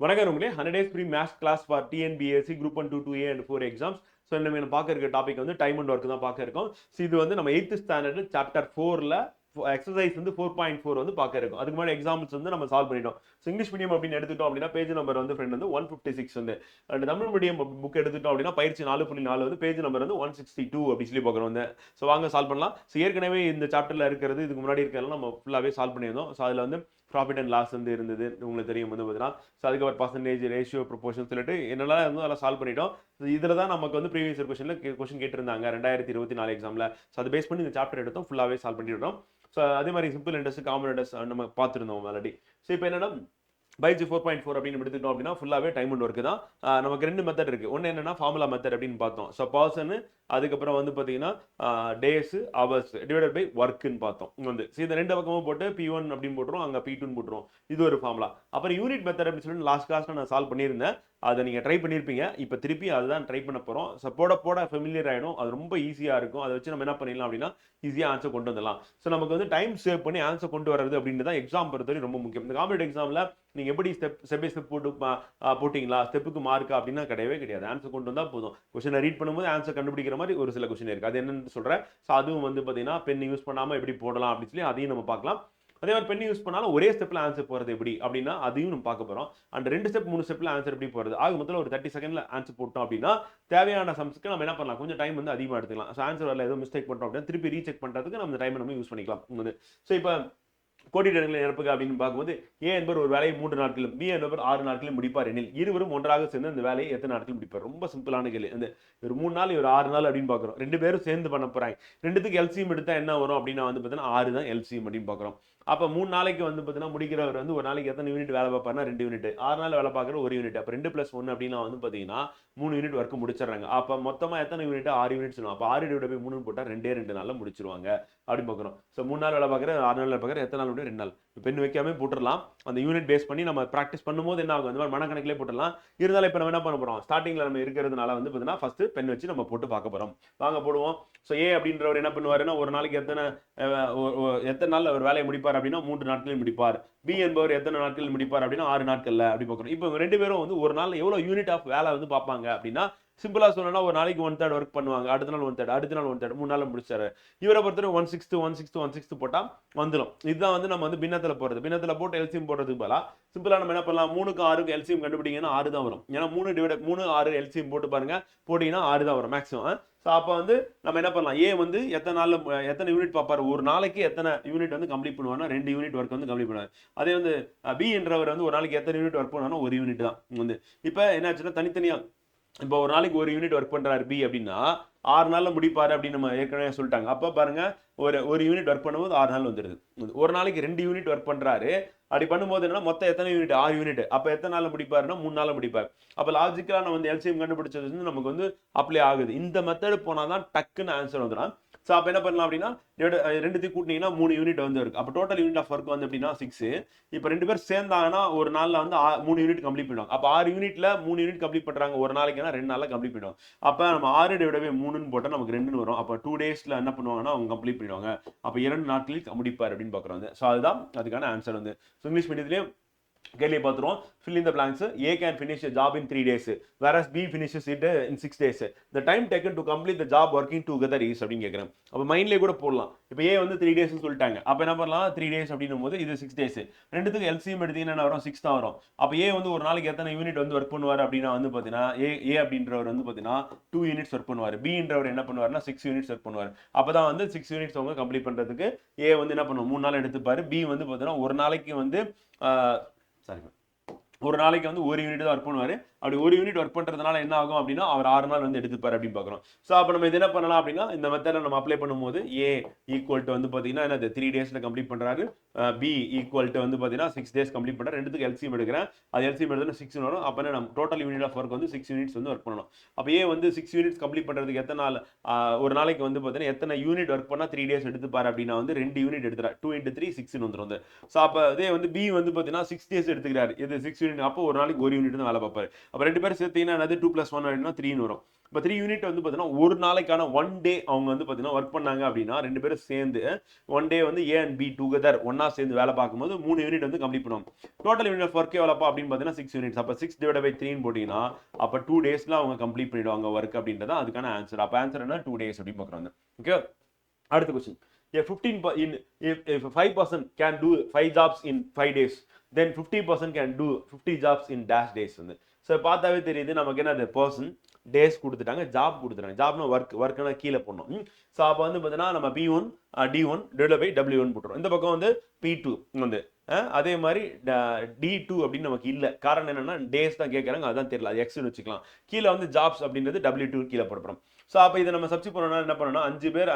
வணக்கம் உங்களே 100 days free maths class for TNBSC group 1 2 2A and 4 exams. So நம்ம பார்க்க இருக்க டாபிக் வந்து டைம் அண்ட் ஒர்க் தான் பார்க்க இருக்கோம். ஸோ இது வந்து நம்ம 8th ஸ்டாண்டர்ட் சாப்டர் 4ல எக்ஸசைஸ் வந்து 4.4 வந்து பார்க்க இருக்கும். அதுக்கு முன்னாடி எக்ஸாம்பிள்ஸ் வந்து நம்ம சால்வ் பண்ணிட்டோம். ஸோ இங்கிலீஷ் மீடியம் அப்படின்னு எடுத்துட்டோம் அப்படின்னா பேஜ் நம்பர் வந்து ஃப்ரெண்ட் வந்து 156 வந்து அண்ட் தமிழ் மீடியம் புக் எடுத்துட்டோம் அப்படின்னா பயிற்சி 4.4 வந்து பேஜ் நம்பர் வந்து 162 அப்படி சொல்லி பார்க்குறோம் வந்து. ஸோ வாங்க சால்வ் பண்ணலாம். ஸோ ஏற்கனவே இந்த சாப்டர்ல இருக்கிறது இதுக்கு முன்னாடி இருக்கிறதெல்லாம் நம்ம ஃபுல்லாகவே சால்வ் பண்ணியிருந்தோம். ஸோ அதில் வந்து ப்ராஃபிட் அண்ட் லாஸ் வந்து இருந்தது உங்களுக்கு தெரியும் வந்து பார்த்தீங்கன்னா. ஸோ அதுக்கப்புறம் பர்சன்டேஜ் ரேஷியோ ப்ரொபோர்ஷன் சொல்லிட்டு என்னெல்லாம் வந்து அதெல்லாம் சால்வ் பண்ணிட்டோம். இதில் தான் நமக்கு வந்து ப்ரீவியஸ் இயர் கொஸ்டின் கேட்டிருந்தாங்க 2024 எக்ஸாமில். ஸோ அதை பேஸ் பண்ணி இந்த சாப்டர் எடுத்தோம் ஃபுல்லாகவே சால்வ் பண்ணிவிட்டோம். ஸோ அதே மாதிரி சிம்பிள் இன்ட்ரெஸ்ட் காமன் இன்ட்ரெஸ்ட் நம்ம பார்த்துருந்தோம் ஆல்ரெடி. ஸோ இப்போ என்னன்னா பைஜி 4.4 அப்படின்னு எடுத்துட்டோம் அப்படின்னா ஃபுல்லாகவே டைம் அண்ட் ஒர்க்கு தான். நமக்கு ரெண்டு மெத்தட் இருக்குது. ஒன்று என்னன்னா ஃபார்முலா மெத்தட் அப்படின்னு பார்த்தோம். ஸோ பர்சனு அதுக்கப்புறம் வந்து பார்த்தீங்கன்னா டேஸு ஹவர்ஸ் டிவைடட் பை ஒர்க்குன்னு பார்த்தோம் வந்து. ஸோ இந்த ரெண்டு பக்கமும் போட்டு P1 அப்படின்னு போட்டுரும், அங்கே P2ன்னு போட்டுரும். இது ஒரு ஃபார்முலா. அப்புறம் யூனிட் மெத்தட் அப்படின்னு சொல்லிட்டு லாஸ்ட் கிளாஸில் நான் சால்வ் பண்ணியிருந்தேன். அதை நீங்கள் ட்ரை பண்ணியிருப்பீங்க. இப்போ திருப்பி அதுதான் ட்ரை பண்ண போகிறோம். ஸோ போட ஃபெமிலியர் ஆகிடும். அது ரொம்ப ஈஸியாக இருக்கும். அதை வச்சு நம்ம என்ன பண்ணிடலாம் அப்படின்னா ஈஸியாக ஆன்சர் கொண்டு வந்துடலாம். ஸோ நமக்கு வந்து டைம் சேவ் பண்ணி ஆன்சர் கொண்டு வரது அப்படின்றது தான் எக்ஸாம் பொறுத்தவரை ரொம்ப முக்கியம். இந்த காம்படிட்டிவ் எக்ஸாமில் நீங்கள் எப்படி ஸ்டெப் பை ஸ்டெப் போட்டிங்களா ஸ்டெப்புக்கு மார்க்கா அப்படின்னா கிடையவே கிடையாது. ஆன்சர் கொண்டு வந்தால் போதும். கொஸ்டினை ரீட் பண்ணும்போது ஆன்சர் கண்டுபிடிக்கிற மாதிரி ஒரு சில கொஸ்டின் இருக்குது. அது என்னன்னு சொல்கிறேன். ஸோ அதுவும் வந்து பார்த்தீங்கன்னா பென் யூஸ் பண்ணாமல் எப்படி போடலாம் அப்படின்னு சொல்லி அதையும் நம்ம பார்க்கலாம். அதே மாதிரி பென் யூஸ் பண்ணாலும் ஒரே ஸ்டெப்ல ஆன்சர் போறது எப்படி அப்படின்னா அதையும் நம்ம பார்க்க போறோம். அண்ட் 2 ஸ்டெப் 3 ஸ்டெப்ல ஆன்சர் எப்படி போறது ஆக மொத்தம் ஒரு 30 செகண்ட்ல ஆன்சர் போட்டோம் அப்படின்னா தேவையான சம்ஸ்க்கு நம்ம என்ன பண்ணலாம், கொஞ்சம் டைம் வந்து அதிகமாக எடுத்துக்கலாம். ஸோ ஆன்சர் வரல ஏதோ மிஸ்டேக் பண்ணுறோம் அப்படின்னா திருப்பி ரீசெக் பண்ணுறதுக்கு நம்ம டைம் நம்ம யூஸ் பண்ணிக்கலாம். ஸோ இப்போ கோடிட்டங்களை நிரப்புக அப்படின்னு பார்க்கும்போது ஏ என்பவர் ஒரு வேலையை 3 நாட்களும் பி என்பவர் 6 நாட்களில் முடிப்பார் எனில் இருவரும் ஒன்றாக சேர்ந்து இந்த வேலையை எத்தனை நாட்கள் முடிப்பார். ரொம்ப சிம்பிளான கேள்வி. இந்த ஒரு 3 நாள் ஒரு 6 நாள் அப்படின்னு பார்க்குறோம். ரெண்டு பேரும் சேர்ந்து பண்ண போறாங்க. ரெண்டுத்துக்கு எல்சிஎம் எடுத்தா என்ன வரும் அப்படின்னா வந்து பார்த்தீங்கன்னா 6 தான் எல்சிஎம் அப்படின்னு பார்க்குறோம். அப்போ 3 நாளைக்கு வந்து பார்த்தீங்கன்னா முடிக்கிறவர் வந்து ஒரு நாளைக்கு எத்தனை யூனிட் வேலை பார்ப்பாருன்னா 2 யூனிட். 6 நாள் வேலை பார்க்குற 1 யூனிட். அப்போ 2 + 1 அப்படின்னா வந்து பார்த்தீங்கன்னா 3 யூனிட் ஒர்க் முடிச்சிடறாங்க. அப்போ மொத்தமாக எத்தனை யூனிட் 6 யூனிட் சொல்லுவோம். அப்போ 6 டிவைட் பை 3 போட்டால் 2 நாளில் முடிச்சிருவாங்க அப்படின்னு பார்க்குறோம். ஸோ 3 நாள் வேலை பார்க்குற 6 நாள் வேலை பார்க்குற எத்தனை நாள் முடியும் 2 நாள். பெண் வைக்காம போட்டுடலாம். அந்த யூனிட் பேஸ் பண்ணி நம்ம ப்ராக்டிஸ் பண்ணும்போது என்ன ஆகும், இந்த மாதிரி மனக்கணக்கிலே போட்டுடலாம். இருந்தாலும் இப்போ நம்ம என்ன பண்ண போகிறோம், ஸ்டார்டிங்கில் நம்ம இருக்கிறதுனால வந்து பார்த்தீங்கன்னா ஃபர்ஸ்ட் பென் வச்சு நம்ம போட்டு பார்க்க போகிறோம். வாங்க போடுவோம். ஸோ ஏ அப்படின்றவர் என்ன பண்ணுவாருன்னா ஒரு நாளைக்கு எத்தனை நாள் ஒரு வேலையை முடிப்பார் அப்படின்னா 3 நாட்களில் முடிப்பார். பி என்பவர் எத்தனை நாட்களில் முடிப்பார் அப்படின்னா 6 நாட்களில் அப்படி பார்க்குறோம். இப்போ ரெண்டு பேரும் வந்து ஒரு நாள் எவ்வளோ யூனிட் ஆஃப் வேலை வந்து பார்ப்பாங்க அப்படின்னா சிம்பிளா சொல்லணும்னா ஒரு நாளைக்கு 1/3 ஒர்க் பண்ணுவாங்க, அடுத்த நாள் 1/3, அடுத்த நாள் 1/3, 3 நாள் முடிச்சாரு. இவரை பொறுத்தவரை 1/6 போட்டா வந்துடும். இதுதான் வந்து நம்ம வந்து பின்னத்தில் போறது. பின்னத்தில் போட்டு எல்சிஎம் போடுறதுக்கு பதிலா சிம்பிளா நம்ம என்ன பண்ணலாம், 3க்கு 6க்கு எல்சிஎம் கண்டுபிடிங்கன்னா 6 தான் வரும். ஏன்னா 3 6 எல்சிஎம் போட்டு பாருங்க, போட்டீங்கன்னா 6 தான் வரும் மேக்ஸிமம். ஸோ அப்போ வந்து நம்ம என்ன பண்ணலாம், ஏ வந்து எத்தனை யூனிட் பார்ப்பார், ஒரு நாளைக்கு எத்தனை யூனிட் வந்து கம்ப்ளீட் பண்ணுவார்னா 2 யூனிட் ஒர்க் வந்து கம்ப்ளீட் பண்ணுவார். அதே வந்து பி என்றவர் வந்து ஒரு நாளைக்கு எத்தனை யூனிட் ஒர்க் பண்ணுவார்னா 1 யூனிட் தான் வந்து. இப்போ என்ன ஆச்சுன்னா தனித்தனியா இப்போ ஒரு நாளைக்கு 1 யூனிட் ஒர்க் பண்றாரு பி அப்படின்னா 6 நாள்ல முடிப்பாரு அப்படின்னு நம்ம ஏற்கனவே சொல்லிட்டாங்க. அப்போ பாருங்க ஒரு யூனிட் ஒர்க் பண்ணும்போது 6 நாள் வந்துடுது. ஒரு நாளைக்கு 2 யூனிட் ஒர்க் பண்றாரு அப்படி பண்ணும்போது என்ன மொத்தம் எத்தனை யூனிட் 6 யூனிட். அப்போ எத்தனை நாள் முடிப்பாருன்னா 3 நாள் முடிப்பார். அப்போ லாஜிக்கலா நம்ம வந்து எல்சிஎம் கண்டுபிடிச்சது வந்து நமக்கு வந்து அப்ளை ஆகுது. இந்த மெத்தட் போனாதான் டக்குன்னு ஆன்சர் வந்துடும். ஸோ அப்போ என்ன பண்ணலாம் அப்படின்னா ரெண்டுத்தையும் கூட்டினீங்கன்னா 3 யூனிட் வந்து இருக்கு. அப்போ டோட்டல் யூனிட் ஆஃப் ஒர்க் வந்து எப்படின்னா 6. இப்போ 2 பேர் சேர்ந்தாங்கன்னா ஒரு நாளில் வந்து 3 யூனிட் கம்ப்ளீட் பண்ணுவாங்க. அப்போ 6 யூனிட்ல 3 யூனிட் கம்ப்ளீட் பண்ணுறாங்க ஒரு நாளைக்குன்னா 2 நாளில் கம்ப்ளீட் பண்ணுவாங்க. அப்போ நம்ம 6 டிவைட் பை 3ன்னு போட்டால் நமக்கு 2ன்னு வரும். அப்போ 2 டேஸில் என்ன பண்ணுவாங்கன்னா அவங்க கம்ப்ளீட் பண்ணிடுவாங்க. அப்போ 2 நாட்களில் முடிப்பார் அப்படின்னு பார்க்குறாங்க. ஸோ அதுதான் அதுக்கான ஆன்சர் வந்து. ஸோ இங்கிலீஷ் மீடியத்துலேயும் கேள்வி பார்த்துருவோம். fill in the blanks. A can finish a job in 3 days whereas B finishes it in 6 days. The time taken to complete the job working together is அப்படின்னு கேட்குறேன். அப்போ மைண்ட்லேயே கூட போடலாம். இப்போ ஏ வந்து 3 days சொல்லிட்டாங்க. அப்போ என்ன பண்ணலாம், 3 days அப்படின்னும் போது இது 6 days. ரெண்டுத்துக்கு எல்சிஎம் எடுத்தீங்கன்னா என்ன வரும், 6 தான் வரும். அப்போ ஏ வந்து ஒரு நாளைக்கு எத்தனை யூனிட் வந்து ஒர்க் பண்ணுவார் அப்படின்னா வந்து பார்த்தீங்கன்னா ஏ அப்படின்றவர் வந்து பார்த்தீங்கன்னா 2 யூனிட்ஸ் ஒர்க் பண்ணுவார். பின்றவர் என்ன பண்ணுவார்னா 6 யூனிட்ஸ் ஒர்க் பண்ணுவார். அப்போ தான் வந்து 6 யூனிட்ஸ் அவங்க கம்ப்ளீட் பண்ணுறதுக்கு ஏ வந்து என்ன பண்ணுவோம் 3 நாள் எடுத்துப்பாரு. பி வந்து பார்த்தீங்கன்னா ஒரு நாளைக்கு வந்து ஒரு நாளைக்கு வந்து 1 யூனிட் தான் ஒர்க் பண்ணுவார். அப்படி 1 யூனிட் ஒர்க் பண்ணுறதுனால என்ன ஆகும் அப்படின்னா அவர் 6 நாள் வந்து எடுத்துப்பார் அப்படின்னு பார்க்குறோம். ஸோ அப்போ நம்ம இது என்ன பண்ணலாம் அப்படின்னா இந்த மெத்தடை நம்ம அப்ளை பண்ணும்போது ஏ ஈக்குவல் டு வந்து பார்த்தீங்கன்னா என்னது 3 டேஸில் கம்ப்ளீட் பண்ணுறாரு. பி ஈக்குவல் டு வந்து பார்த்தீங்கன்னா 6 டேஸ் கம்ப்ளீட் பண்ணுறாரு. ரெண்டுத்துக்கு எல்சிஎம் எடுக்கிறேன். அது எல்சிஎம் எடுத்தா 6 வரும். அப்போ நம்ம டோட்டல் யூனிட் ஆஃப் ஒர்க் வந்து 6 யூனிட்ஸ் வந்து ஒர்க் பண்ணணும். அப்போ ஏ வந்து 6 யூனிட்ஸ் கம்ப்ளீட் பண்ணுறதுக்கு எத்தனை நாள், ஒரு நாளைக்கு வந்து பார்த்தீங்கன்னா எத்தனை யூனிட் ஒர்க் பண்ணால் 3 டேஸ் எடுத்துப்பார் அப்படின்னா வந்து 2 யூனிட் எடுத்துறாரு. 2 × 3 6ன்னு வந்துடும். ஸோ அப்போ அதே வந்து பி வந்து பார்த்தீங்கன்னா 6 டேஸ் எடுத்துக்கிறாரு. இது 6 யூனிட் யூனிட், அப்போ ஒரு நாளைக்கு ஒரு யூனிட் தான் வேலை பார்ப்பாரு. அப்போ 2 பேரும் சேர்த்தீங்கன்னா என்னது 2 + 1 அப்படின்னா 3ன்னு வரும். இப்போ 3 யூனிட் வந்து பார்த்தீங்கன்னா ஒரு நாளைக்கான 1 டே அவங்க வந்து பார்த்தீங்கன்னா ஒர்க் பண்ணாங்க அப்படின்னா 2 பேரும் சேர்ந்து 1 டே வந்து A and B டுகெதர் ஒன்னா சேர்ந்து வேலை பார்க்கும்போது 3 யூனிட் வந்து கம்ப்ளீட் பண்ணுவாங்க. டோட்டல் யூனிட் ஆஃப் ஒர்க் எவ்வளோப்பா அப்படின்னு பார்த்தீங்கன்னா 6 யூனிட்ஸ். அப்போ 6/3 போட்டிங்கன்னா அப்போ 2 டேஸ்ல அவங்க கம்ப்ளீட் பண்ணிடுவாங்க ஒர்க் அப்படின்றது அதுக்கான ஆன்சர். அப்போ ஆன்சர் என்ன 2 டேஸ் அப்படின்னு பார்க்குறாங்க. ஓகே, அடுத்த question. If 5% can do 5 jobs in 5 days, then 50% can do 50 jobs in dash days வந்து. ஸோ பார்த்தாவே தெரியுது நமக்கு என்ன, அது பர்சன் டேஸ் கொடுத்துட்டாங்க, ஜாப் கொடுத்துட்டாங்க. ஜாப்னா ஒர்க்னா கீழே போடணும். ஸோ அப்போ வந்து பார்த்தீங்கன்னா நம்ம P1 D1 /W1 போட்டுரும். இந்த பக்கம் வந்து P2 வந்து அதே மாதிரி D2 அப்படின்னு நமக்கு இல்லை. காரணம் என்னன்னா டேஸ் தான் கேட்குறாங்க, அதுதான் தெரியல, அது எக்ஸ்னு வச்சுக்கலாம். கீழே வந்து ஜாப்ஸ் அப்படின்றது W2 கீழே போடுறோம். ஸோ அப்போ இதை நம்ம சப்ஸ்டிட் பண்ணோம்னா என்ன பண்ணணும்னா 5 பேர்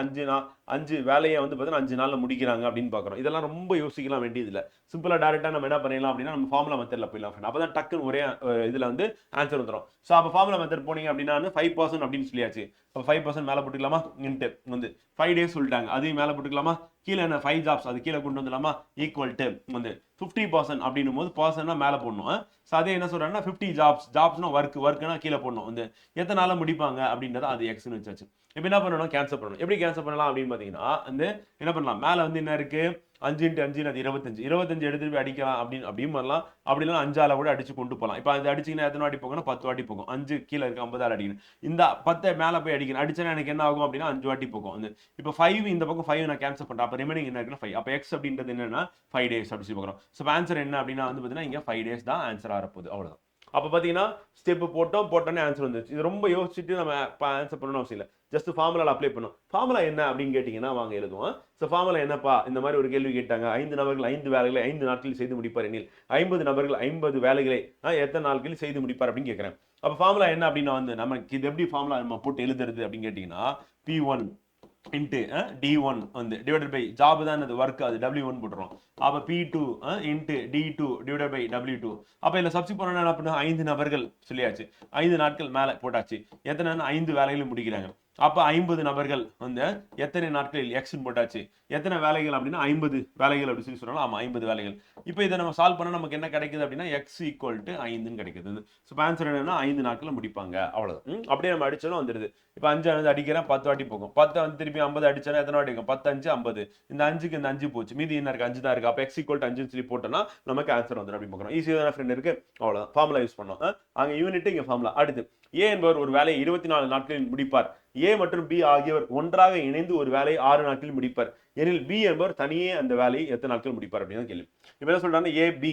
5 வேலையை வந்து பார்த்தீங்கன்னா 5 நாளில் முடிக்கிறாங்க அப்படின்னு பார்க்குறோம். இதெல்லாம் ரொம்ப யோசிக்கலாம் வேண்டியது இல்லை. சிம்பிளாக டேரெக்டாக நம்ம என்ன பண்ணிடலாம் அப்படின்னா நம்ம ஃபார்முலா மெத்தடில் போயிடலாம். அப்போ தான் டக்குன்னு ஒரே இதில் வந்து ஆன்சர் வந்துடும். ஸோ அப்போ ஃபார்முலா மெத்தட் போனீங்க அப்படின்னா 5% அப்படின்னு சொல்லியாச்சு. அப்போ 5% மேலே போட்டுக்கலாமா, இன்ட்டு வந்து 5 days சொல்லிட்டாங்க, அதையும் மேலே போட்டுக்கலாமா, கீழே என்ன 5 jobs அது கீழே கொண்டு வந்துடலாமா, ஈக்குவல் டு வந்து 50% அப்படின்னும் போது பர்சன்னா மேலே போடணும். ஸோ அதே என்ன சொல்றாங்கன்னா 50 ஜாப்ஸ்னா ஒர்க்னா கீழே போடணும். வந்து எத்தனை நாளில் முடிப்பாங்க அப்படின்றத அது எக்ஸ்னு வச்சாச்சு. இப்போ என்ன பண்ணணும், கேன்சல் பண்ணணும். எப்படி கேன்சல் பண்ணலாம் அப்படின்னு பார்த்தீங்கன்னா வந்து என்ன பண்ணலாம், மேலே வந்து என்ன இருக்கு 5 × 5 அது 25 எடுத்துட்டு போய் அடிக்கலாம் அப்படின்னு பண்ணலாம். அப்படி இல்லைனா 5ஆல கூட அடிச்சு கொண்டு போகலாம். இப்போ அது அடிச்சிங்கன்னா எத்தனை வாட்டி போகணும், 10 வாட்டி போகும். 5 கீழே இருக்கு 50ஆல் அடிக்கணும். இந்த 10 மேலே போய் அடிக்கணும். அடிச்சா எனக்கு என்ன ஆகும் அப்படின்னா 5 வாட்டி போகும். வந்து இப்போ 5 இந்த பக்கம் 5 நான் கேன்சல் பண்ணுறேன். அப்போ ரிமைனிங் என்ன இருக்குன்னா 5. அப்போ எக்ஸ் அப்படின்றது என்னன்னா 5 days அப்படி சொல்லி பார்க்குறோம். ஸோ ஆன்சர் என்ன அப்படின்னா வந்து பார்த்தீங்கன்னா இங்கே 5 days தான் ஆன்சர் ஆகிறப்போகுது. அவ்வளோதான். அப்போ பார்த்தீங்கன்னா ஸ்டெப் போட்டோன்னே ஆன்சர் வந்துச்சு. இது ரொம்ப யோசிச்சுட்டு நம்ம ஆன்சர் பண்ணணும் அவசியம் இல்லை. ஜஸ்ட் ஃபார்முலா அப்ளை பண்ணும். ஃபார்முலா என்ன அப்படின்னு கேட்டிங்கன்னா வாங்க எழுதுவோம். ஸோ ஃபார்முலா என்னப்பா, இந்த மாதிரி ஒரு கேள்வி கேட்டாங்க. 5 நபர்கள் 5 வேலைகளை 5 நாட்களில் செய்து முடிப்பார் எனில் 50 நபர்கள் 50 வேலைகளை எத்தனை நாட்களில் செய்து முடிப்பார் அப்படின்னு கேட்குறேன். அப்போ ஃபார்முலா என்ன அப்படின்னா வந்து நமக்கு இது எப்படி ஃபார்முலா நம்ம போட்டு எழுதுறது அப்படின்னு கேட்டிங்கன்னா P1 இன்ட்டு D1 வந்து டிவைடட் பை ஜாப் தான் அது ஒர்க், அது W1 போட்டுரும். அப்போ P2 into D2 divided by W2. அப்போ இதில் சப்ஸ்டிட் பண்ணணும் என்ன பண்ணணும், 5 நபர்கள் சொல்லியாச்சு, 5 நாட்கள் மேலே போட்டாச்சு. எத்தனை 5 வேலைகளும் முடிக்கிறாங்க. அப்போ 50 நபர்கள் வந்து எத்தனை நாட்களில் எக்ஸ்ன்னு போட்டாச்சு. எத்தனை வேலைகள் அப்படின்னா 50 வேலைகள் அப்படி சொல்லி சொல்லலாம். ஆமாம் 50 வேலைகள். இப்போ இதை நம்ம சால்வ் பண்ணால் நமக்கு என்ன கிடைக்குது அப்படின்னா x = 5ன்னு கிடைக்குது. ஸோ ஆன்சர் என்னன்னா 5 நாட்களில் முடிப்பாங்க. அவ்வளோதான். அப்படியே நம்ம அடிச்சாலும் வந்துடுது. இப்போ 5 வந்து அடிக்கிறேன் 10 வாட்டி போகும். 10 வந்து திருப்பி 50 அடிச்சா எத்தனை வாட்டி இருக்கும், 10 × 5 = 50. இந்த 5க்கு இந்த 5 போச்சு, மீதி என்ன இருக்கு 5 தான் இருக்கு. அப்போ x = 5ன்னு சொல்லி போட்டோம்னா நமக்கு ஆன்சர் வந்துடும் அப்படின்னு பார்க்குறோம். ஈஸியாக தானே ஃப்ரெண்ட் இருக்கு. அவ்வளோதான், ஃபார்முலா யூஸ் பண்ணோம். அங்கே யூனிட் இங்கே ஃபார்முலா. அடுத்து A என்பவர் ஒரு வேலையை 24 நாட்களில் முடிப்பார். A மற்றும் B ஆகியவர் ஒன்றாக இணைந்து ஒரு வேலையை 6 நாட்களில் முடிப்பார் எனில் B என்பவர் தனியே அந்த வேலையை எத்தனை நாட்கள் முடிப்பார் அப்படின்னு கேள்வி. இப்போ என்ன சொல்றாங்க, A B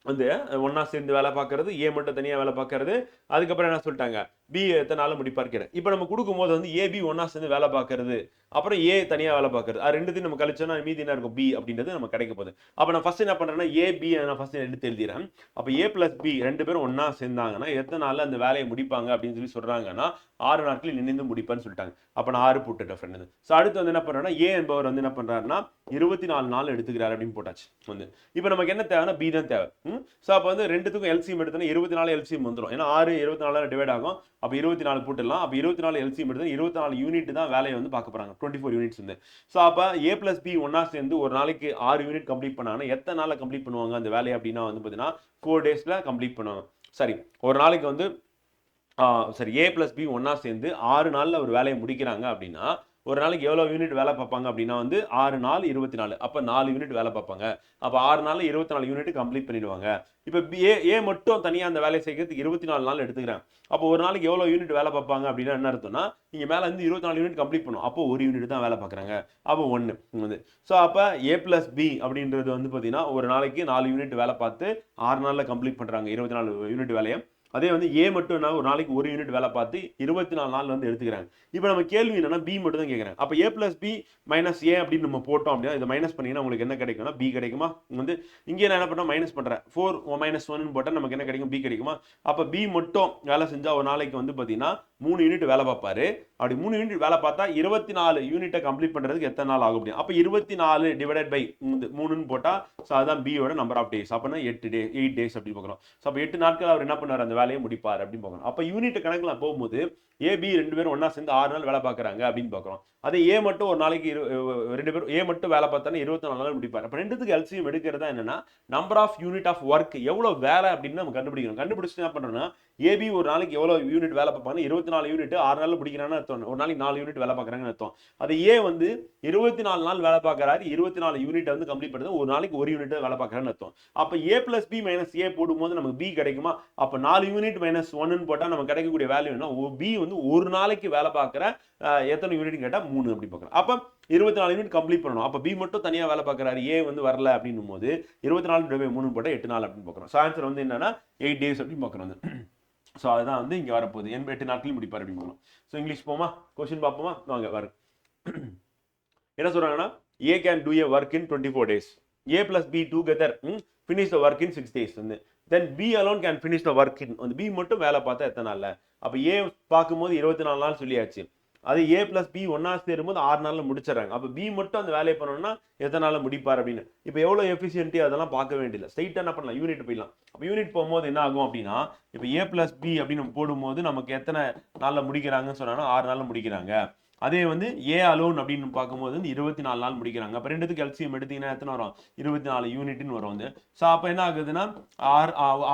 வந்து ஒன்னா சேர்ந்து வேலை பார்க்கறது, A மட்டும் தனியாக வேலை பார்க்கறது. அதுக்கப்புறம் என்ன சொல்லிட்டாங்க, B எத்தனை நாள் முடிப்பார் கேட்குறேன். இப்போ நம்ம கொடுக்கும்போது வந்து AB ஒன்னா சேர்ந்து வேலை பார்க்கறது, அப்புறம் A தனியாக வேலை பார்க்கறது, அது ரெண்டுத்தையும் நம்ம கழிச்சோன்னா மீதி என்ன இருக்கும் B அப்படின்றது நம்ம கிடைக்க போகுது. அப்போ நான் ஃபர்ஸ்ட் என்ன பண்ணுறேன்னா AB நான் ஃபர்ஸ்ட் எடுத்து எழுதிறேன். அப்போ A + B 2 பேரும் ஒன்னா சேர்ந்தாங்கன்னா எத்தனை நாளில் அந்த வேலையை முடிப்பாங்க அப்படின்னு சொல்லி சொல்றாங்கன்னா 6 நாட்களில் இணைந்து முடிப்பான்னு சொல்லிட்டாங்க. அப்போ நான் 6 போட்டுட்டேன் ஃப்ரெண்ட். ஸோ அடுத்து வந்து என்ன பண்ணுறேன்னா A என்பவர் வந்து என்ன பண்ணுறாருன்னா 24 நாள் எடுத்துக்கிறாரு அப்படின்னு போட்டாச்சு. வந்து இப்போ நமக்கு என்ன தேவைன்னா B தான் தேவை. ஸோ அப்போ வந்து ரெண்டுத்துக்கும் LCM எடுத்தோன்னா 24 LCM வந்துடும். ஏன்னா 6 24 டிவைட் ஆகும். அப்போ 24 போட்டுடலாம். அப்போ 24 LCM எடுத்தா 24 யூனிட் தான் வேலையை வந்து பார்க்க போறாங்க. 24 யூனிட்ஸ் வந்து. ஸோ அப்போ A + B ஒன்னா சேர்ந்து ஒரு நாளைக்கு 6 யூனிட் கம்ப்ளீட் பண்ணாங்கன்னா எத்தனை நாளில் கம்ப்ளீட் பண்ணுவாங்க அந்த வேலையை அப்படின்னா வந்து பார்த்தீங்கன்னா 4 daysல கம்ப்ளீட் பண்ணுவாங்க. சரி, ஒரு நாளைக்கு வந்து A + B ஒன்னா சேர்ந்து 6 நாளில் ஒரு வேலையை முடிக்கிறாங்க அப்படின்னா ஒரு நாளைக்கு எவ்வளோ யூனிட் வேலை பார்ப்பாங்க அப்படின்னா வந்து 6 நாள் 24. அப்போ 4 யூனிட் வேலை பார்ப்பாங்க. அப்போ 6 நாளில் 24 யூனிட் கம்ப்ளீட் பண்ணிடுவாங்க. இப்போ A மட்டும் தனியாக அந்த வேலையை செய்யறதுக்கு 24 நாள் எடுத்துக்கிறேன். அப்போ ஒரு நாளைக்கு எவ்வளோ யூனிட் வேலை பார்ப்பாங்க அப்படின்னா என்ன அர்த்தம்னா இங்கே மேலே வந்து 24 யூனிட் கம்ப்ளீட் பண்ணும். அப்போ ஒரு யூனிட் தான் வேலை பார்க்குறாங்க. அப்போ 1 வந்து. ஸோ அப்போ A + B அப்படின்றது வந்து பார்த்தீங்கன்னா ஒரு நாளைக்கு 4 யூனிட் வேலை பார்த்து 6 நாளில் கம்ப்ளீட் பண்ணுறாங்க 24 யூனிட் வேலையை. அதே வந்து A மட்டும் என்ன ஒரு நாளைக்கு ஒரு யூனிட் வேலை பார்த்து 24 நாள் வந்து எடுத்துக்கிறாங்க. இப்போ நம்ம கேள்வி என்னன்னா B மட்டும் தான் கேட்குறேன். அப்போ A + B - A அப்படின்னு நம்ம போட்டோம் அப்படின்னா இதை மைனஸ் பண்ணிங்கன்னா உங்களுக்கு என்ன கிடைக்கும்னா B கிடைக்குமா. வந்து இங்கே நான் என்ன பண்ணேன் மைனஸ் பண்ணுறேன். 4 - 1ன்னு போட்டால் நமக்கு என்ன கிடைக்கும், B கிடைக்குமா. அப்போ B மட்டும் வேலை செஞ்சால் ஒரு நாளைக்கு வந்து பார்த்தீங்கன்னா 3 யூனிட் வேலை பார்ப்பாரு. அப்படி 3 யூனிட் வேலை பார்த்தா 24 யூனிட்டை கம்ப்ளீட் பண்ணுறதுக்கு எத்தனை நாள் ஆகும் அப்படின்னா அப்போ 24 டிவைடட் பை 3ன்னு போட்டால் ஸோ அதுதான் B யோட நம்பர் ஆஃப் டேஸ். அப்போனா 8 days அப்படி பார்க்குறோம். ஸோ அப்போ 8 நாட்கள் அவர் என்ன பண்ணார் அந்த வேலையை முடிப்பார் அப்படின்னு பார்க்கணும். அப்போ யூனிட் கணக்கில் போகும்போது ஏபி 2 பேரும் ஒன்னா சேர்ந்து 6 நாள் வேலை பார்க்குறாங்க அப்படின்னு பார்க்குறோம். அதே ஏ மட்டும் ஒரு நாளைக்கு 2 பேரும் ஏ மட்டும் வேலை பார்த்தானே 24 நாள் முடிப்பார். அப்போ ரெண்டுத்துக்கு எல்சிஎம் எடுக்கிறதா என்னன்னா number of unit of work எவ்வளோ வேலை அப்படின்னு நம்ம கண்டுபிடிக்கணும். கண்டுபிடிச்சு என்ன பண்ணுறோம்னா ஏபி ஒரு நாளைக்கு எவ்வளோ யூனிட் வேலை பார்ப்பாங்க, 24 யூனிட் 6 நாள் முடிக்கிறான்னு அர்த்தம். ஒரு நாளைக்கு 4 யூனிட் வேலை பார்க்குறாங்கன்னு அர்த்தம். அது ஏ வந்து 24 நாள் வேலை பார்க்குறாரு, 24 யூனிட் வந்து கம்ப்ளீட் பண்ணுறது, ஒரு நாளைக்கு 1 யூனிட் வேலை பார்க்குறான்னு அர்த்தம். அப்போ ஏ பிளஸ் பி மைனஸ் ஏ போடும்போது நமக்கு பி கிடைக்குமா? அப்போ 4 யூனிட் மைனஸ் 1ன்னு போட்டால் நமக்கு கிடைக்கக்கூடிய வேல்யூ என்ன? பி வந்து ஒரு நாளைக்கு வேலை பார்க்குற எத்தனை யூனிட் கேட்டால் 3 அப்படி பார்க்குறோம். அப்போ 24 யூனிட் கம்ப்ளீட் பண்ணணும். அப்போ பி மட்டும் தனியாக வேலை பார்க்குறாரு, ஏ வந்து வரல அப்படின்னும் போது 24/3 போட்டால் 8 நாள் அப்படின்னு பார்க்குறோம். ஸோ ஆன்சர் வந்து என்னன்னா 8 days அப்படின்னு பார்க்குறோம். ஸோ அதுதான் வந்து இங்கே வரப்போகுது. 8 நாட்கள் முடிப்பார் அப்படின்னு பார்க்கணும். ஸோ இங்கிலீஷ் போமா, கொஸ்டின் பார்ப்போமா? வாங்க வரும். என்ன சொல்றாங்கன்னா A can do a work in 24 days. A plus B together finish the work in 6 days. Then B alone can finish the work in. அந்த B மட்டும் வேலை பார்த்தா எத்தனை நாள்ல? அப்போ ஏ பார்க்கும்போது 24 நாள் சொல்லியாச்சு. அது ஏ பிளஸ் பி ஒன்னா சேரும்போது 6 நாள்ல முடிச்சிடறாங்க. அப்போ பி மட்டும் அந்த வேலையை பண்ணணும்னா எத்தனை நாள்ல முடிப்பார் அப்படின்னு. இப்போ எவ்வளோ எஃபிஷியன்ட்டி அதெல்லாம் பார்க்க வேண்டியதில்லை. ஸ்ட்ரைட்டாக என்ன பண்ணலாம், யூனிட் போயிடலாம். அப்போ யூனிட் போகும்போது என்ன ஆகும் அப்படின்னா இப்போ ஏ பிளஸ் பி அப்படின்னு போடும்போது நமக்கு எத்தனை நாளில் முடிக்கிறாங்கன்னு சொன்னாங்கன்னா 6 நாளில் முடிக்கிறாங்க. அதே வந்து ஏ அலோன் அப்படின்னு பார்க்கும்போது வந்து 24 நாள் முடிக்கிறாங்க. அப்போ ரெண்டுத்துக்கு எல்சிஎம் எடுத்தீங்கன்னா எத்தனை வரும்? 24 யூனிட்னு வரும் வந்து. ஸோ அப்போ என்ன ஆகுதுன்னா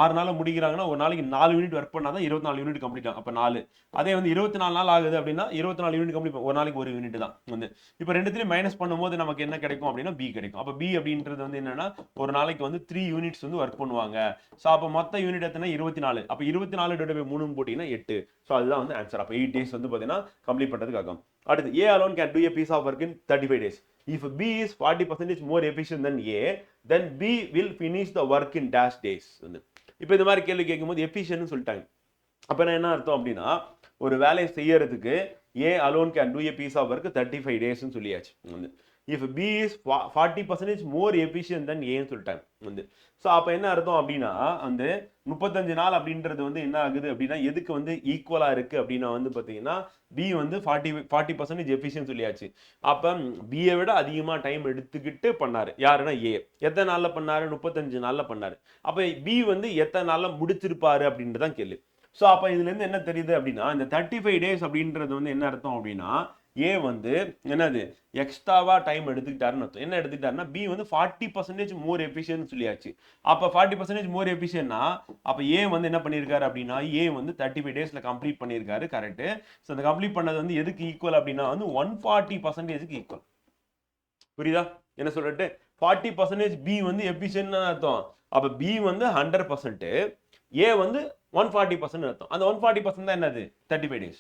6 நாள் முடிக்கிறாங்கன்னா ஒரு நாளைக்கு 4 யூனிட் ஒர்க் பண்ணால் தான் 24 யூனிட் கம்ப்ளீட் ஆகும். அப்போ 4 அதே வந்து 24 நாள் ஆகுது அப்படின்னா 24 யூனிட் கம்ப்ளீட் ஒரு நாளைக்கு 1 யூனிட் தான் வந்து. இப்போ ரெண்டுத்துலையும் மைனஸ் பண்ணும்போது நமக்கு என்ன கிடைக்கும் அப்படின்னா பி கிடைக்கும். அப்போ பி அப்படின்றது வந்து என்னன்னா ஒரு நாளைக்கு வந்து 3 யூனிட்ஸ் வந்து ஒர்க் பண்ணுவாங்க. ஸோ அப்போ மொத்த யூனிட் எத்தனை? 24. அப்போ 24/3 போட்டிங்கன்னா 8. ஸோ அதுதான் வந்து ஆன்சர். அப்போ 8 days வந்து பார்த்தீங்கன்னா கம்ப்ளீட் பண்ணுறதுக்கு ஆகும். அடுத்து A alone can do a piece of work in 35 days. If B is 40% more efficient than A, then B will finish the work in dash days. இப்போ இந்த மாதிரி கேள்வி கேட்கும்போது எஃபிஷியன்ட்னு சொல்லிட்டாங்க. அப்போ என்ன அர்த்தம் அப்படின்னா ஒரு வேலையை செய்யறதுக்கு A alone can do a piece of work 35 daysன்னு சொல்லியாச்சு. If B is 40% more efficient than A ன்னு சொல்லிட்டாங்க வந்து. ஸோ அப்போ என்ன அர்த்தம் அப்படின்னா அந்த 35 நாள் அப்படின்றது வந்து என்ன ஆகுது அப்படின்னா எதுக்கு வந்து ஈக்குவலாக இருக்குது அப்படின்னா வந்து பார்த்தீங்கன்னா பி வந்து 40% எஃபிஷியன்ட் சொல்லியாச்சு. அப்போ பியை விட அதிகமாக டைம் எடுத்துக்கிட்டு பண்ணார். யாருன்னா ஏ எத்தனை நாளில் பண்ணார்? 35 நாளில் பண்ணார். அப்போ பி வந்து எத்தனை நாளில் முடிச்சிருப்பாரு அப்படின்றது தான் கேள்வி. ஸோ அப்போ இதுலேருந்து என்ன தெரியுது அப்படின்னா இந்த 35 days அப்படின்றது வந்து என்ன அர்த்தம் அப்படின்னா ஏ வந்து என்னது எக்ஸ்ட்ராவா டைம் எடுத்துக்கிட்டாருன்னு அர்த்தம். என்ன எடுத்துக்கிட்டாருன்னா பி வந்து 40% மோர் எஃபிஷியன்ட் சொல்லியாச்சு. அப்போ 40% மோர் எஃபிஷியன்ட்னா அப்போ ஏ வந்து என்ன பண்ணியிருக்காரு அப்படின்னா ஏ வந்து 35 daysல கம்ப்ளீட் பண்ணியிருக்காரு. கரெக்ட். ஸோ அந்த கம்ப்ளீட் பண்ணது வந்து எதுக்கு ஈக்குவல் அப்படின்னா வந்து 140%க்கு ஈக்குவல். புரியுதா என்ன சொல்லிட்டு? 40% பி வந்து எஃபிஷியன்ட் அர்த்தம். அப்போ பி வந்து 100%, ஏ வந்து 140% அர்த்தம். அந்த 140% தான் என்னது? 35 days.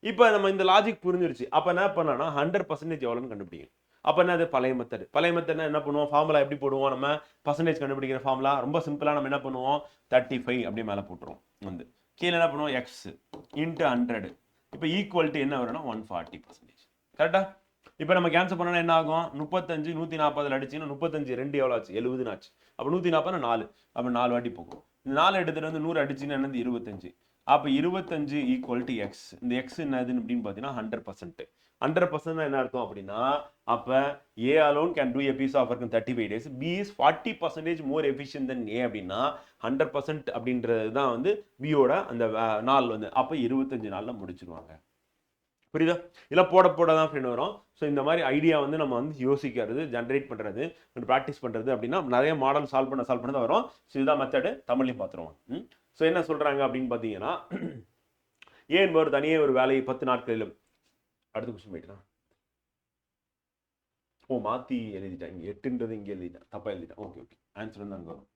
இப்போ நம்ம இந்த லாஜிக் புரிஞ்சிருச்சு. அப்போ என்ன பண்ணனா 100% எவ்வளோன்னு கண்டுபிடிக்கணும். அப்போ என்னது? பழைய மெத்தட். பழைய மெத்தட்னா என்ன பண்ணுவோம்? ஃபார்முலா எப்படி போடுவோம்? நம்ம பர்சன்டேஜ் கண்டுபிடிக்கிற ஃபார்முலா ரொம்ப சிம்பிளாக நம்ம என்ன பண்ணுவோம்? 35 அப்படியே மேலே போட்டுருவோம் வந்து. கீழே என்ன பண்ணுவோம்? X into 100. இப்போ ஈக்குவல்ட்டு என்ன வரும்னா 140%. கரெக்டா? இப்போ நம்ம கேன்சல் பண்ணோன்னா என்ன ஆகும்? 35 140 அடிச்சிங்கன்னா 35 2 எவ்வளோ ஆச்சு? 70 ஆச்சு. அப்போ 140 4. அப்போ 4 வாட்டி போகும். இந்த 4 எடுத்துகிட்டு வந்து 100 அடிச்சிங்கன்னா என்னது? 25. அப்போ 25 ஈக்குவல் டு எக்ஸ். இந்த எக்ஸ் என்னதுன்னு அப்படின்னு பார்த்தீங்கன்னா 100%. 100% என்ன அர்த்தம் அப்படின்னா அப்போ A alone can do a piece of work in 35 days. B is 40% more efficient than A அப்படின்னா 100% அப்படின்றது தான் வந்து பியோட அந்த நாள் வந்து. அப்போ 25 நாளில் முடிச்சிருவாங்க. புரியுதா? இதெல்லாம் போட தான் ஃப்ரெண்ட் வரும். ஸோ இந்த மாதிரி ஐடியா வந்து நம்ம வந்து யோசிக்கிறது, ஜென்ரேட் பண்ணுறது, ப்ராக்டிஸ் பண்ணுறது அப்படின்னா நிறைய மாடல் சால்வ் பண்ண தான் வரும். ஸோ இதுதான் மெத்தடு. தமிழ்லையும் பார்த்துருவோம். ஸோ என்ன சொல்கிறாங்க அப்படின்னு பார்த்தீங்கன்னா ஏ என்பவர் தனியே ஒரு வேலையை 10 நாட்களிலும். அடுத்த கொஸ்டின் போயிட்டுனா மாற்றி எழுதிட்டேன். இங்கே 8ன்றது இங்கே எழுதிட்டேன், தப்பாக எழுதிட்டேன். ஓகே ஆன்சர் வந்து அங்கே வரும்.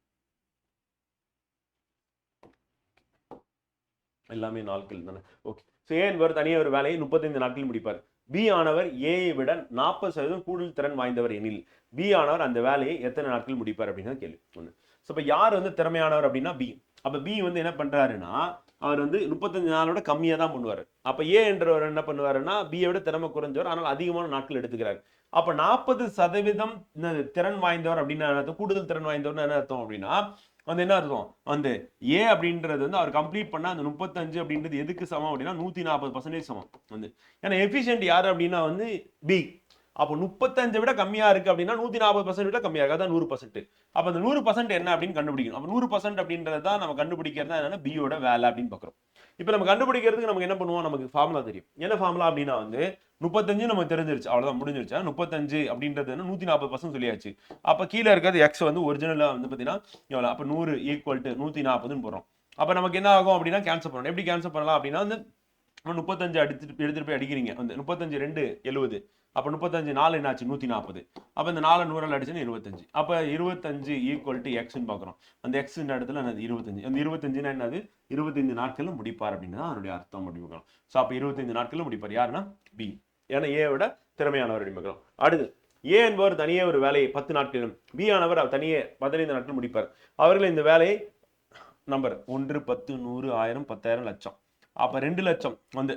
எல்லாமே நாட்கள் தானே. ஓகே. ஸோ ஏ என்பவர் தனியே ஒரு வேலையை 35 நாட்களில் முடிப்பார். பி ஆனவர் ஏயை விட 40% கூடுதல் திறன் வாய்ந்தவர் எனில் பி ஆனவர் அந்த வேலையை எத்தனை நாட்கள் முடிப்பார் அப்படின்னு கேள்வி ஒன்று. ஸோ இப்போ யார் வந்து திறமையானவர் அப்படின்னா பி. அப்போ பி வந்து என்ன பண்ணுறாருன்னா அவர் வந்து 35 நாளோட கம்மியாக தான் பண்ணுவார். அப்போ ஏ என்றவர் என்ன பண்ணுவாருன்னா பியை விட திறமை குறைஞ்சவர், ஆனால் அதிகமான நாட்கள் எடுத்துக்கிறார். அப்போ 40% திறன் வாய்ந்தவர் அப்படின்னு கூடுதல் திறன் வாய்ந்தவர் என்ன அர்த்தம் அப்படின்னா வந்து என்ன அர்த்தம் வந்து ஏ அப்படின்றது வந்து அவர் கம்ப்ளீட் பண்ண அந்த 35 அப்படின்றது எதுக்கு சமம் அப்படின்னா 140% சமம் வந்து. ஏன்னா எஃபிஷியன்ட் யார் அப்படின்னா வந்து பி. அப்போ 35 விட கம்மியா இருக்கு அப்படின்னா 140% விட கம்மியா இருக்கு, அதான் 100%. அப்ப அந்த 100% என்ன அப்படின்னு கண்டுபிடிக்கணும். அப்ப 100% அப்படின்றது தான் நம்ம கண்டுபிடிக்கிறது என்னன்னா பியோட வேலை அப்படின்னு பாக்குறோம். இப்ப நம்ம கண்டுபிடிக்கிறதுக்கு நமக்கு என்ன பண்ணுவோம், நமக்கு ஃபார்முலா தெரியும். என்ன ஃபார்முலா அப்படின்னா வந்து 35 நமக்கு தெரிஞ்சிருச்சு, அவ்வளவுதான் முடிஞ்சிருச்சு. 35 அப்படின்றது 140% சொல்லியாச்சு. அப்ப கீழே இருக்கிறது எக்ஸ் வந்து ஒரிஜினலா வந்து பாத்தீங்கன்னா எவ்வளவு, அப்ப 100 ஈக்குவல் டு 140ன்னு போடுறோம். அப்ப நமக்கு என்ன ஆகும் அப்படின்னா கேன்சல் பண்ணணும். எப்படி கேன்சல் பண்ணலாம் அப்படின்னா வந்து 35 எடுத்துட்டு போய் அடிக்கிறீங்க, வந்து 35 2 70, அப்ப 35 4 என்னாச்சு 140. அப்ப இந்த 4 100 அடிச்சுன்னா 25. அப்ப 25 ஈக்குவல் டு எக்ஸ்ன்னு பாக்குறோம். அந்த எக்ஸ் இடத்துல என்னது 25. அந்த 25னா என்னது 25 நாட்கள்ல முடிப்பார் அப்படின்னு தான் அதனுடைய அர்த்தம் முடிவுக்கிறோம். சோ அப்ப 25 நாட்கள்ல முடிப்பார் யாருன்னா பி. ஏன்னா ஏ விட திறமையானவர் அப்படிங்கிறோம். அடுத்து ஏ என்பவர் தனியே ஒரு வேலையை 10 நாட்களிலும், பி ஆனவர் தனியே 15 நாட்கள் முடிப்பார். அவர்கள் இந்த வேலையை நம்பர் 1 10 100 1000 10000 லட்சம், அப்ப 2 லட்சம் வந்து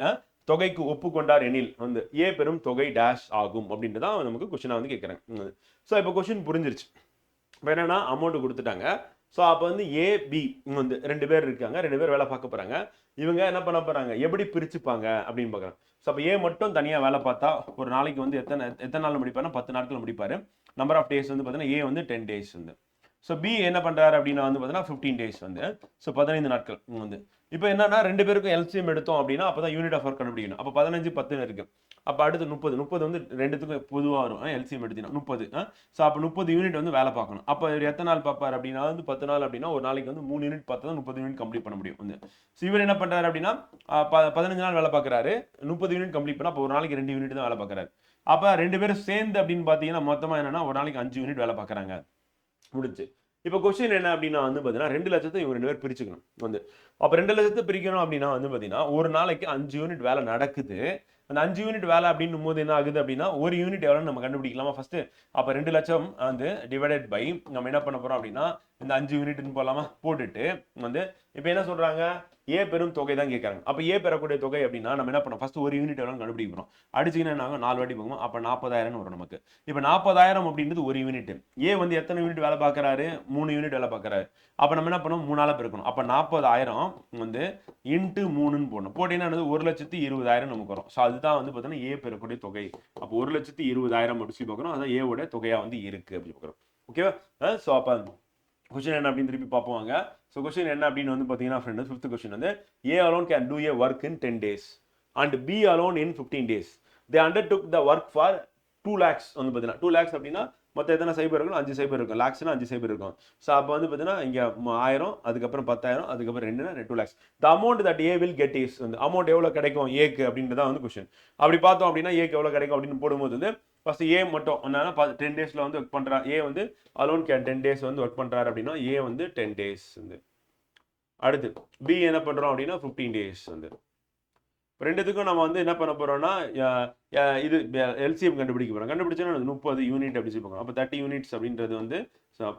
தொகைக்கு ஒப்புக்கொண்டார் எனில் வந்து ஏ பெரும் தொகை டேஷ் ஆகும் அப்படின்ட்டு தான் நமக்கு கொஸ்டினா வந்து கேட்குறாங்க. ஸோ இப்போ கொஸ்டின் புரிஞ்சிருச்சு. இப்போ என்னன்னா அமௌண்ட் கொடுத்துட்டாங்க. ஸோ அப்போ வந்து ஏ பி வந்து 2 பேர் இருக்காங்க, 2 பேர் வேலை பார்க்க போறாங்க. இவங்க என்ன பண்ண போறாங்க, எப்படி பிரிச்சுப்பாங்க அப்படின்னு பார்க்குறாங்க. ஸோ அப்போ ஏ மட்டும் தனியாக வேலை பார்த்தா ஒரு நாளைக்கு வந்து எத்தனை நாள் முடிப்பாருன்னா 10 நாட்கள் முடிப்பாரு. நம்பர் ஆஃப் டேஸ் வந்து பார்த்தீங்கன்னா ஏ வந்து 10 டேஸ் வந்து. ஸோ பி என்ன பண்றாரு அப்படின்னா வந்து பார்த்தீங்கன்னா 15 டேஸ் வந்து. ஸோ 15 நாட்கள் வந்து. இப்போ என்னன்னா 2 பேருக்கும் எல்சிஎம் எடுத்தோம் அப்படின்னா அப்பதான் யூனிட் ஆஃப் ஒர்க் கண்டுபிடிக்கணும். அப்போ 15 10 இருக்கு. அப்போ அடுத்து 30 வந்து ரெண்டுத்துக்கும் பொதுவாக வரும். எல்சிஎம் எடுத்தீங்கன்னா 30. ஸோ அப்போ 30 யூனிட் வந்து வேலை பார்க்கணும். அப்போ இவர் எத்தனை நாள் பார்ப்பார் அப்படின்னா வந்து 10 நாள் அப்படின்னா ஒரு நாளைக்கு வந்து 3 யூனிட் பார்த்தா தான் 30 யூனிட் கம்ப்ளீட் பண்ண முடியும் வந்து. ஸோ இவர் என்ன பண்றாரு அப்படின்னா 15 நாள் வேலை பார்க்குறாரு, 30 யூனிட் கம்ப்ளீட் பண்ணா அப்போ ஒரு நாளைக்கு 2 யூனிட் தான் வேலை பார்க்குறாரு. அப்போ 2 பேரும் சேர்ந்து அப்படின்னு பார்த்தீங்கன்னா மொத்தமாக என்னன்னா ஒரு நாளைக்கு 5 யூனிட் வேலை பார்க்குறாங்க, முடிஞ்சு. இப்போ கொஸ்டின் என்ன அப்படின்னா வந்து பார்த்தீங்கன்னா 2 லட்சத்தை இவங்க 2 பேர் பிரிச்சுக்கணும் வந்து. அப்போ 2 லட்சத்தை பிரிக்கணும் அப்படின்னா வந்து பார்த்தீங்கன்னா ஒரு நாளைக்கு 5 யூனிட் வேலை நடக்குது. அந்த 5 யூனிட் வேலை அப்படின்னும் போது என்ன ஆகுது அப்படின்னா ஒரு யூனிட் எவ்வளோன்னு நம்ம கண்டுபிடிக்கலாமா ஃபர்ஸ்ட். அப்போ 2 லட்சம் வந்து டிவைடட் பை நம்ம என்ன பண்ண போறோம் அப்படின்னா இந்த 5 யூனிட்னு போலாமா, போட்டுட்டு வந்து இப்போ என்ன சொல்றாங்க ஏ பெரும் தொகை தான் கேட்கறாங்க. அப்போ ஏ பெறக்கூடிய தொகை அப்படின்னா நம்ம என்ன பண்ணோம் ஃபர்ஸ்ட் ஒரு யூனிட் எவ்வளோ கண்டுபிடிக்கிறோம். அடிச்சுக்கினா என்ன 4 வாட்டி போகும். அப்போ 40,000 வரும் நமக்கு. இப்போ 40,000 அப்படின்றது ஒரு யூனிட். ஏ வந்து எத்தனை யூனிட் வேலை பார்க்கறாரு, 3 யூனிட் வேலை பார்க்கறாரு. அப்போ நம்ம என்ன பண்ணோம் 3ஆல பெருக்கணும். அப்போ 40,000 வந்து இன்ட்டு 3ன்னு போடணும். போட்டீங்கன்னா 1,20,000 நமக்கு வரும். ஸோ அதுதான் வந்து பார்த்தீங்கன்னா ஏ பெறக்கூடிய தொகை. அப்போ 1,20,000 முடிச்சு பார்க்கணும். அதான் ஏவோட தொகையா வந்து இருக்கு அப்படி பார்க்குறோம். ஓகேவா. ஸோ அப்போ கொஸ்டின் என்ன அப்படின்னு திருப்பி பார்ப்போங்க. ஸோ கொஸ்டின் என்ன அப்படின்னு வந்து பார்த்தீங்கன்னா ஃப்ரெண்ட் 5th கொஸ்டின் வந்து A alone can do a work in 10 days and B alone in 15 days. They undertook the work for 2 lakhs வந்து பார்த்தீங்கன்னா 2 lakhs அப்படின்னா மொத்தம் எத்தனை சைபர் இருக்கும், 5 சைபர் இருக்கும். லேக்ஸ்னா 5 சைபர் இருக்கும். ஸோ அப்போ வந்து பார்த்தீங்கன்னா இங்கே 1000, அதுக்கப்புறம் 10,000, அதுக்கப்புறம் 2 lakhs. The amount that A will get is வந்து அமௌண்ட் எவ்வளோ கிடைக்கும் ஏக்கு அப்படின்றதான் வந்து கொஸ்டின். அப்படி பார்த்தோம் அப்படின்னா ஏக்கு எவ்வளோ கிடைக்கும் அப்படின்னு போடும்போது வந்து ஃபர்ஸ்ட் ஏ மட்டும் என்னன்னா 10 daysல வந்து ஒர்க் பண்றா. ஏ வந்து அலோன் கேன் 10 days வந்து ஒர்க் பண்றாரு அப்படின்னா ஏ வந்து 10 days வந்து. அடுத்து பி என்ன பண்றோம் அப்படின்னா 15 days வந்து. ரெண்டுத்துக்கும் நம்ம வந்து என்ன பண்ண போறோம்னா இது எல்சிஎம் கண்டுபிடிக்க போறோம். கண்டுபிடிச்சா 30 யூனிட் அப்படி சொல்லுவாங்க. அப்போ 30 யூனிட்ஸ் அப்படின்றது வந்து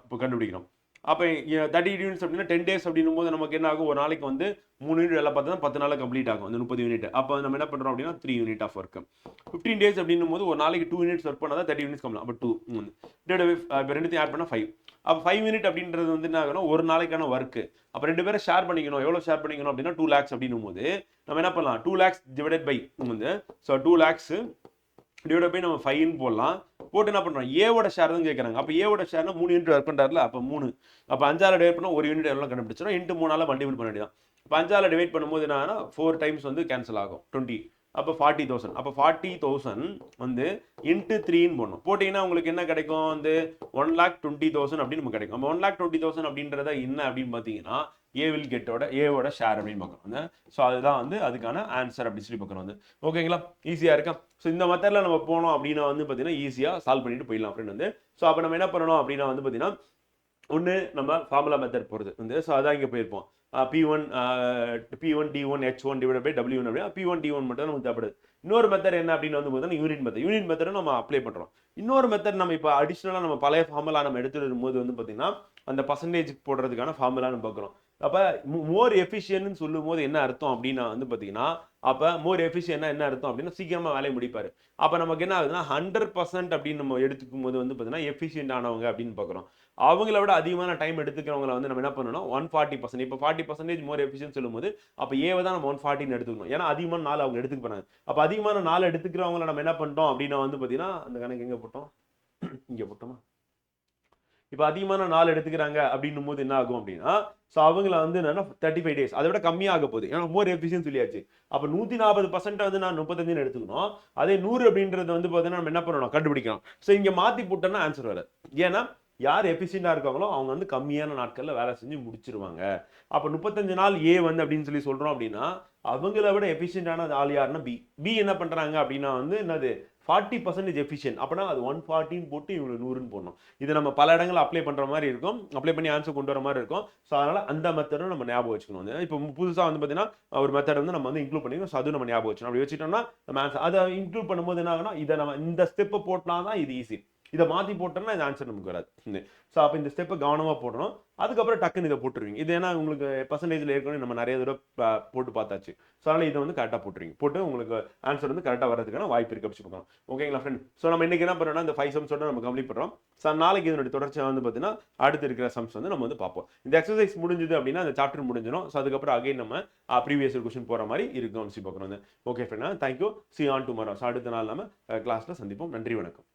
இப்போ கண்டுபிடிக்கிறோம். அப்போ 30 யூனிட்ஸ் அப்படின்னா 10 days அப்படின்னும் போது நமக்கு என்ன ஆகும், ஒரு நாளைக்கு வந்து 3 யூனிட் வேலை பார்த்தா 10 நாளில் கம்ப்ளீட் ஆகும் அந்த 30 யூனிட். அப்போ நம்ம என்ன பண்ணுறோம் அப்படின்னா 3 யூனிட் ஆஃப் ஒர்க். 15 days அப்படின்னும் போது ஒரு நாளைக்கு 2 யூனிட்ஸ் ஒர்க் பண்ணால் தான் 30 யூனிட்ஸ் கம்ப்ளீட். அப்போ 2 இப்போ ரெண்டுத்தையும் ஆட் பண்ணால் 5. அப்போ 5 யூனிட் அப்படின்றது வந்து என்ன ஆகணும் ஒரு நாளைக்கான ஒர்க்கு. அப்போ 2 பேரும் ஷேர் பண்ணிக்கணும். எவ்வளோ ஷேர் பண்ணிக்கணும் அப்படின்னா 2 lakhs அப்படின்னும் போது நம்ம என்ன பண்ணலாம் 2 lakhs டிவைடட் பை வந்து ஸோ 2 lakhs டிவைட் பை நம்ம 5ன்னு போடலாம். போட்டு என்ன பண்ணுறோம் ஏவோட ஷேர் தான் கேட்குறாங்க. அப்போ ஏவோட ஷேர்னா 3 யூனிட் ஒர்க் பண்ணுறாருல, அப்போ 3. அப்போ 5ஆல் டிவைட் பண்ணால் ஒரு யூனிட் எவ்வளோ கண்டுபிடிச்சிடும். இன்ட்டு 3ஆல் மல்டிபிள் பண்ண வேண்டியதான். இப்போ 5ஆல் டிவைட் பண்ணும்போது என்னன்னா 4 டைம்ஸ் வந்து கேன்சல் ஆகும் 20. அப்போ 40,000. அப்போ 40,000 வந்து இன்ட்டு 3ன்னு போடணும். போட்டிங்கன்னா உங்களுக்கு என்ன கிடைக்கும் வந்து 1,20,000 அப்படின்னு நமக்கு கிடைக்கும். அப்போ 1,20,000 அப்படின்றத என்ன அப்படின்னு பார்த்தீங்கன்னா ஏ வில் கெட்டோட ஏவோட ஷேர் அப்படின்னு பார்க்குறோம். ஸோ அதுதான் வந்து அதுக்கான ஆன்சர் அப்படி சொல்லி பார்க்குறோம் வந்து. ஓகேங்களா, ஈஸியாக இருக்கா. ஸோ இந்த மெத்தடில் நம்ம போனோம் அப்படின்னா வந்து பார்த்தீங்கன்னா ஈஸியாக சால்வ் பண்ணிட்டு போயிடலாம் அப்படின்னு வந்து. ஸோ அப்போ நம்ம என்ன பண்ணணும் அப்படின்னா வந்து பார்த்தீங்கன்னா ஒன்று நம்ம ஃபார்முலா மெத்தட் போகிறது வந்து. ஸோ அதான் இங்கே போயிருப்போம். P1 D1 H1 divide by W1 அப்படின்னா P1 D1 மட்டும் நமக்கு தேவைப்படுது. இன்னொரு மெத்தட் என்ன அப்படின்னு வந்து பார்த்தீங்கன்னா யூனிட் மெத்தட். யூனிட் மெத்தடும் நம்ம அப்ளை பண்ணுறோம். இன்னொரு மெத்தட் நம்ம இப்போ அடிஷ்னலாக நம்ம பழைய ஃபார்முலா நம்ம எடுத்துட்டு வரும்போது வந்து பார்த்தீங்கன்னா அந்த பர்சன்டேஜ் போடுறதுக்கான ஃபார்முலா நம்ம பார்க்குறோம். அப்போ மோர் எஃபிஷியன்ட்னு சொல்லும் போது என்ன அர்த்தம் அப்படின்னா வந்து பார்த்தீங்கன்னா, அப்போ மோர் எஃபிஷியன்ட்னா என்ன அர்த்தம் அப்படின்னா சீக்கிரமா வேலையை முடிப்பாரு. அப்போ நமக்கு என்ன ஆகுதுன்னா 100% அப்படின்னு நம்ம எடுத்துக்கும் போது வந்து பார்த்தீங்கன்னா எஃபிஷியன்ட் ஆனவங்க அப்படின்னு பார்க்குறோம். அவங்கள விட அதிகமான டைம் எடுத்துக்கிறவங்கள வந்து நம்ம என்ன பண்ணணும் 140%. இப்போ 40% மோர் எஃபிஷியன்ட் சொல்லும்போது அப்போ ஏவை தான் நம்ம 140 எடுத்துக்கணும். ஏன்னா அதிகமான நாள் அவங்க எடுத்துக்க போறாங்க. அப்போ அதிகமான நாள் எடுத்துக்கிறவங்கள நம்ம என்ன பண்ணிட்டோம் அப்படின்னா வந்து பார்த்தீங்கன்னா அந்த கணக்கு எங்கே போட்டோம், இங்கே போட்டோமா. இப்போ அதிகமான நாள் எடுத்துக்கிறாங்க அப்படின்னும் போது என்ன ஆகும் அப்படின்னா, ஸோ அவங்கள வந்து என்னன்னா 35 டேஸ் அதை விட கம்மியாக போகுது. ஏன்னா மோர் எஃபிஷியன்ட் சொல்லியாச்சு. அப்போ 140% வந்து நான் 35 எடுத்துக்கணும். அதே 100 அப்படின்றது வந்து பார்த்தீங்கன்னா நம்ம என்ன பண்ணணும் கண்டுபிடிக்கணும். ஸோ இங்க மாத்தி போட்டோம்னா ஆன்சர் வராது. ஏன்னா யார் எஃபிஷியண்டா இருக்காங்களோ அவங்க வந்து கம்மியான நாட்கள்ல வேலை செஞ்சு முடிச்சிருவாங்க. அப்போ 35 நாள் ஏ வந்து அப்படின்னு சொல்லி சொல்றோம் அப்படின்னா அவங்கள விட எஃபிஷியண்டான ஆள் யாருன்னா பி. பி என்ன பண்றாங்க அப்படின்னா வந்து என்னது 40% எஃபிஷியன்ட். அப்படின்னா அது 140 போட்டு இவங்க 100ன்னு போடணும். இது நம்ம பல இடங்கள் அப்ளை பண்ற மாதிரி இருக்கும். அப்ளை பண்ணி ஆன்சர் கொண்டு வர மாதிரி இருக்கும். ஸோ அதனால அந்த மெத்தடும் நம்ம ஞாபகம் வச்சுக்கணும். இப்போ புதுசா வந்து பார்த்தீங்கன்னா ஒரு மெத்தட் வந்து நம்ம வந்து இன்க்ளூட் பண்ணிக்கணும். ஸோ அதுவும் நம்ம ஞாபகம் வச்சுக்கணும். அப்படி வச்சுட்டோம்னா நம்ம ஆன்சர் அதை இன்க்ளூட் பண்ணும்போது என்ன ஆகும்னா இதை நம்ம இந்த ஸ்டெப்பை போட்டா தான் இது ஈஸி. இதை மாற்றி போட்டோம்னா இந்த ஆன்சர் நமக்கு வராது. ஸோ அப்போ இந்த ஸ்டெப்பை கவனமாக போடணும். அதுக்கப்புறம் டக்குன்னு இதை போட்டுருவீங்க. இது ஏன்னா உங்களுக்கு பர்சன்டேஜில் ஏற்கனவே நம்ம நிறைய தடவை போட்டு பார்த்தாச்சு. ஸோ அதனால் இதை வந்து கரெக்டாக போட்டுருவீங்க. போட்டு உங்களுக்கு ஆன்சர் வந்து கரெக்டாக வரதுக்கான வாய்ப்பு இருக்கு அப்படி பார்க்கலாம். ஓகேங்களா ஃப்ரெண்ட்? ஸோ நம்ம இன்னைக்கு என்ன பண்ணுறோம்னா இந்த 5 சம்ஸோட நம்ம கம்ப்ளீட் பண்ணுறோம். ஸோ நாளைக்கு இதனுடைய தொடர்ச்சியாக வந்து பார்த்தீங்கன்னா அடுத்து இருக்கிற சம்ஸ் வந்து நம்ம வந்து பார்ப்போம். இந்த எக்ஸசைஸ் முடிஞ்சது அப்படின்னா அந்த சாப்டர் முடிஞ்சிடும். ஸோ அதுக்கப்புறம் அகைன் நம்ம ப்ரீவியஸ் கொஸ்டின் போகிற மாதிரி இருக்கும் அப்படி பார்க்குறோம். Okay friend, thank you. C on tomorrow. So அடுத்த நாள் நம்ம கிளாஸில் சந்திப்போம். நன்றி, வணக்கம்.